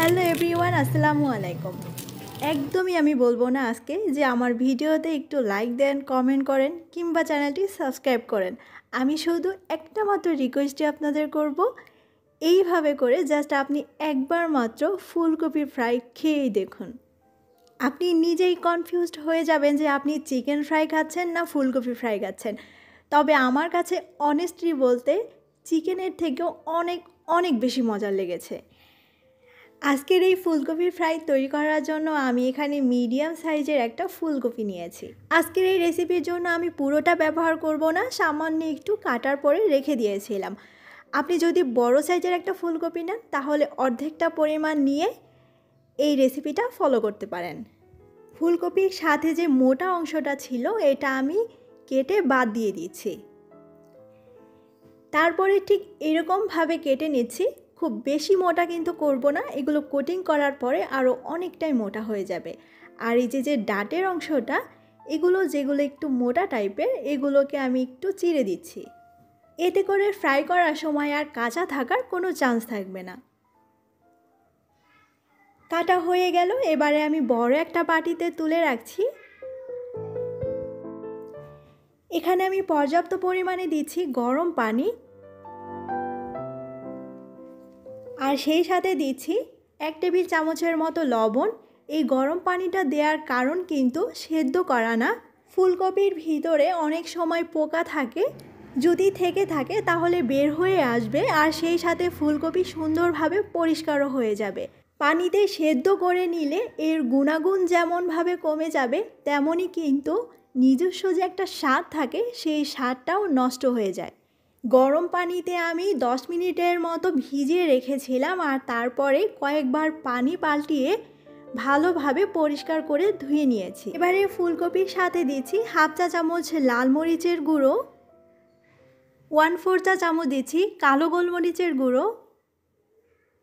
Hello everyone, আসসালামু আলাইকুম। একদমই আমি বলবো না আজকে যে আমার ভিডিওতে একটু লাইক দেন, কমেন্ট করেন কিংবা চ্যানেলটি সাবস্ক্রাইব করেন। আমি শুধু একটা মাত্র রিকোয়েস্টই আপনাদের করব, এইভাবে করে জাস্ট আপনি একবার মাত্র ফুলকপি ফ্রাই খেয়েই দেখুন। আপনি নিজেই কনফিউজড হয়ে যাবেন যে আপনি চিকেন ফ্রাই খাচ্ছেন না ফুলকপি ফ্রাই খাচ্ছেন। তবে আমার কাছে অনেস্টলি বলতে চিকেনের থেকেও অনেক অনেক বেশি মজা লেগেছে। আজকের এই ফুলকপি ফ্রাই তৈরি করার জন্য আমি এখানে মিডিয়াম সাইজের একটা ফুলকপি নিয়েছি। আজকের এই রেসিপির জন্য আমি পুরোটা ব্যবহার করব না, সামান্য একটু কাটার পরে রেখে দিয়েছিলাম। আপনি যদি বড় সাইজের একটা ফুলকপি নেন তাহলে অর্ধেকটা পরিমাণ নিয়ে এই রেসিপিটা ফলো করতে পারেন। ফুলকপির সাথে যে মোটা অংশটা ছিল এটা আমি কেটে বাদ দিয়ে দিচ্ছি। তারপরে ঠিক এরকমভাবে কেটে নিচ্ছি। খুব বেশি মোটা কিন্তু করব না, এগুলো কোটিং করার পরে আরও অনেকটাই মোটা হয়ে যাবে। আর এই যে ডাঁটের অংশটা, এগুলো যেগুলো একটু মোটা টাইপের, এগুলোকে আমি একটু চিড়ে দিচ্ছি। এতে করে ফ্রাই করার সময় আর কাঁচা থাকার কোনো চান্স থাকবে না। কাটা হয়ে গেল, এবারে আমি বড় একটা বাটিতে তুলে রাখছি। এখানে আমি পর্যাপ্ত পরিমাণে দিচ্ছি গরম পানি, আর সেই সাথে দিচ্ছি 1 টেবিল চামচের মতো লবণ। এই গরম পানিটা দেওয়ার কারণ কিন্তু সেদ্ধ করা না, ফুলকপির ভিতরে অনেক সময় পোকা থাকে, যদি থেকে থাকে তাহলে বের হয়ে আসবে, আর সেই সাথে ফুলকপি সুন্দরভাবে পরিষ্কারও হয়ে যাবে। পানিতে সেদ্ধ করে নিলে এর গুণাগুণ যেমনভাবে কমে যাবে, তেমনই কিন্তু নিজস্ব যে একটা স্বাদ থাকে সেই স্বাদটাও নষ্ট হয়ে যায়। গরম পানিতে আমি 10 মিনিটের মতো ভিজিয়ে রেখেছিলাম, আর তারপরে কয়েকবার পানি পাল্টিয়ে ভালোভাবে পরিষ্কার করে ধুয়ে নিয়েছি। এবারে ফুলকপির সাথে দিচ্ছি 1/2 চা চামচ লাল মরিচের গুঁড়ো, 1/4 চা চামচ দিচ্ছি কালো গোলমরিচের গুঁড়ো,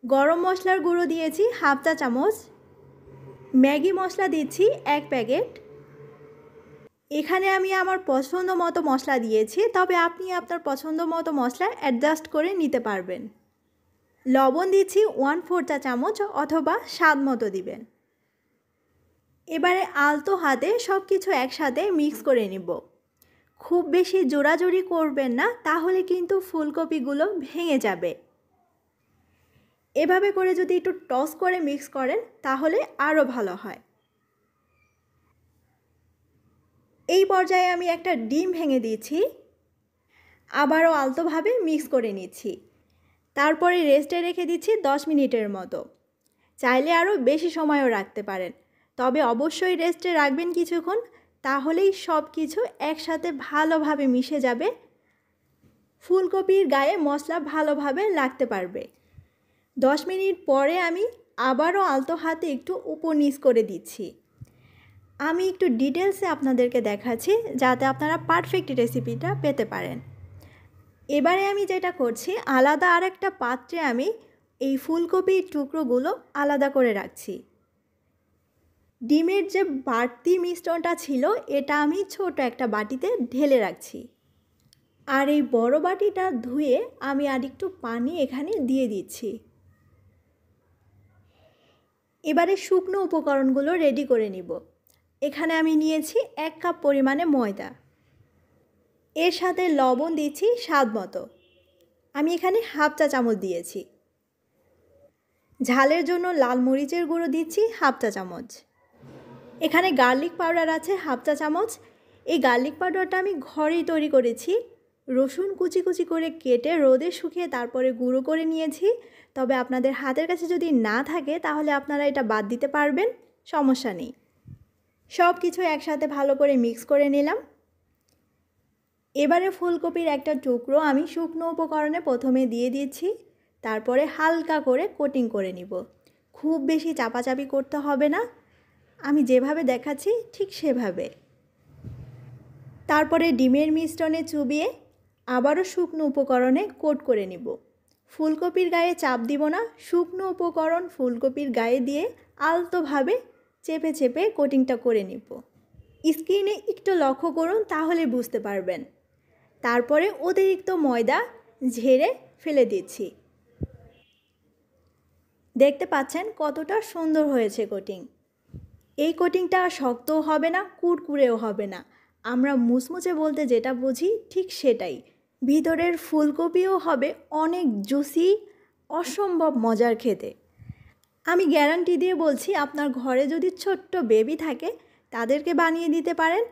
গরম মশলার গুঁড়ো দিয়েছি 1/2 চা চামচ, ম্যাগি মশলা দিচ্ছি 1 প্যাকেট। এখানে আমি আমার পছন্দ মতো মশলা দিয়েছি, তবে আপনি আপনার পছন্দ মতো মশলা অ্যাডজাস্ট করে নিতে পারবেন। লবণ দিচ্ছি 1/4 চা চামচ অথবা স্বাদ মতো দিবেন। এবারে আলতো হাতে সব কিছু একসাথে মিক্স করে নিব। খুব বেশি জোড়াজোড়ি করবেন না, তাহলে কিন্তু ফুলকপিগুলো ভেঙে যাবে। এভাবে করে যদি একটু টস করে মিক্স করেন তাহলে আরও ভালো হয়। এই পর্যায়ে আমি একটা ডিম ভেঙে দিয়েছি, আবারও আলতোভাবে মিক্স করে নিচ্ছি। তারপরে রেস্টে রেখে দিচ্ছি 10 মিনিটের মতো। চাইলে আরও বেশি সময়ও রাখতে পারেন, তবে অবশ্যই রেস্টে রাখবেন কিছুক্ষণ, তাহলেই সব কিছু একসাথে ভালোভাবে মিশে যাবে, ফুলকপির গায়ে মশলা ভালোভাবে লাগতে পারবে। 10 মিনিট পরে আমি আবারও আলতো হাতে একটু উপর নিচ করে দিচ্ছি। আমি একটু ডিটেলসে আপনাদেরকে দেখাচ্ছি যাতে আপনারা পারফেক্ট রেসিপিটা পেতে পারেন। এবারে আমি যেটা করছি, আলাদা আরেকটা পাত্রে আমি এই ফুলকপির টুকরোগুলো আলাদা করে রাখছি। ডিমের যে বাড়তি মিশ্রণটা ছিল এটা আমি ছোট একটা বাটিতে ঢেলে রাখছি, আর এই বড় বাটিটা ধুয়ে আমি আরেকটু পানি এখানে দিয়ে দিচ্ছি। এবারে শুকনো উপকরণগুলো রেডি করে নিব। এখানে আমি নিয়েছি 1 কাপ পরিমাণে ময়দা, এর সাথে লবণ দিচ্ছি স্বাদ মতো, আমি এখানে 1/2 চা চামচ দিয়েছি। ঝালের জন্য লাল মরিচের গুঁড়ো দিচ্ছি 1/2 চা চামচ। এখানে গার্লিক পাউডার আছে 1/2 চা চামচ। এই গার্লিক পাউডারটা আমি ঘরেই তৈরি করেছি। রসুন কুচি কুচি করে কেটে রোদে শুকিয়ে তারপরে গুঁড়ো করে নিয়েছি, তবে আপনাদের হাতের কাছে যদি না থাকে তাহলে আপনারা এটা বাদ দিতে পারবেন, সমস্যা নেই। সব কিছু একসাথে ভালো করে মিক্স করে নিলাম। এবারে ফুলকপির একটা টুকরো আমি শুকনো উপকরণে প্রথমে দিয়ে দিচ্ছি, তারপরে হালকা করে কোটিং করে নিব। খুব বেশি চাপাচাপি করতে হবে না, আমি যেভাবে দেখাচ্ছি ঠিক সেভাবে। তারপরে ডিমের মিশ্রণে চুবিয়ে আবারও শুকনো উপকরণে কোট করে নিব। ফুলকপির গায়ে চাপ দিব না, শুকনো উপকরণ ফুলকপির গায়ে দিয়ে আলতোভাবে চেপে চেপে কোটিংটা করে নিব। স্ক্রিনে একটু লক্ষ্য করুন, তাহলে বুঝতে পারবেন। তারপরে অতিরিক্ত ময়দা ঝেড়ে ফেলে দিচ্ছি। দেখতে পাচ্ছেন কতটা সুন্দর হয়েছে কোটিং। এই কোটিংটা শক্তও হবে না, কুরকুরেও হবে না। আমরা মুচমুচে বলতে যেটা বুঝি ঠিক সেটাই। ভিতরের ফুলকপিও হবে অনেক জুসি, অসম্ভব মজার খেতে। আমি গ্যারান্টি দিয়ে বলছি, আপনার ঘরে যদি ছোট্ট বেবি থাকে তাদেরকে বানিয়ে দিতে পারেন,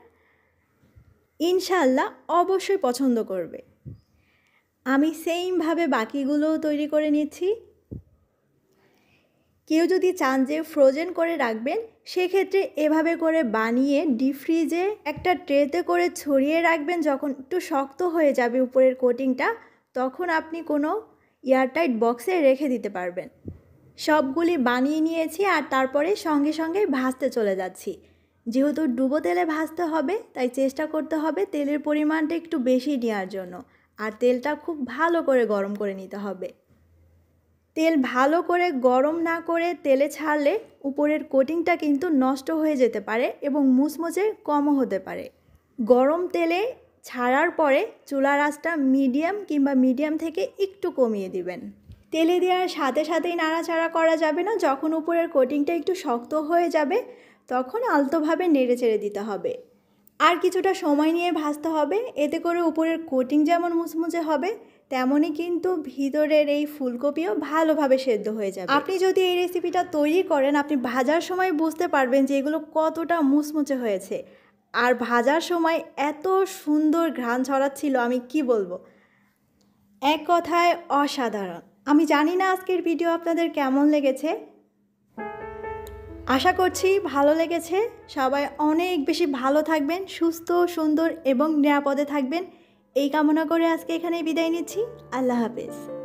ইনশাআল্লাহ অবশ্যই পছন্দ করবে। আমি সেইমভাবে বাকিগুলোও তৈরি করে নিচ্ছি। কেউ যদি চান যে ফ্রোজেন করে রাখবেন, সেক্ষেত্রে এভাবে করে বানিয়ে ডিপ ফ্রিজে একটা ট্রেতে করে ছড়িয়ে রাখবেন। যখন একটু শক্ত হয়ে যাবে উপরের কোটিংটা, তখন আপনি কোনো এয়ারটাইট বক্সে রেখে দিতে পারবেন। সবগুলি বানিয়ে নিয়েছি আর তারপরে সঙ্গে সঙ্গে ভাজতে চলে যাচ্ছি। যেহেতু ডুবো তেলে ভাজতে হবে, তাই চেষ্টা করতে হবে তেলের পরিমাণটা একটু বেশি নেওয়ার জন্য। আর তেলটা খুব ভালো করে গরম করে নিতে হবে। তেল ভালো করে গরম না করে তেলে ছাড়লে উপরের কোটিংটা কিন্তু নষ্ট হয়ে যেতে পারে এবং মুচমুচে কমও হতে পারে। গরম তেলে ছাড়ার পরে চুলার আঁচটা মিডিয়াম কিংবা মিডিয়াম থেকে একটু কমিয়ে দিবেন। তেলে দেওয়ার সাথে সাথেই নাড়াচাড়া করা যাবে না। যখন উপরের কোটিংটা একটু শক্ত হয়ে যাবে, তখন আলতোভাবে নেড়ে চেড়ে দিতে হবে। আর কিছুটা সময় নিয়ে ভাজতে হবে। এতে করে উপরের কোটিং যেমন মুচমুচে হবে, তেমনই কিন্তু ভিতরের এই ফুলকপিও ভালোভাবে সেদ্ধ হয়ে যাবে। আপনি যদি এই রেসিপিটা তৈরি করেন, আপনি ভাজার সময় বুঝতে পারবেন যে এগুলো কতটা মুচমুচে হয়েছে। আর ভাজার সময় এত সুন্দর ঘ্রাণ ছড়াচ্ছিল, আমি কি বলবো, এক কথায় অসাধারণ। আমি জানি না আজকের ভিডিও আপনাদের কেমন লেগেছে, আশা করছি ভালো লেগেছে। সবাই অনেক বেশি ভালো থাকবেন, সুস্থ, সুন্দর এবং নিরাপদে থাকবেন, এই কামনা করে আজকে এখানেই বিদায় নিচ্ছি। আল্লাহ হাফেজ।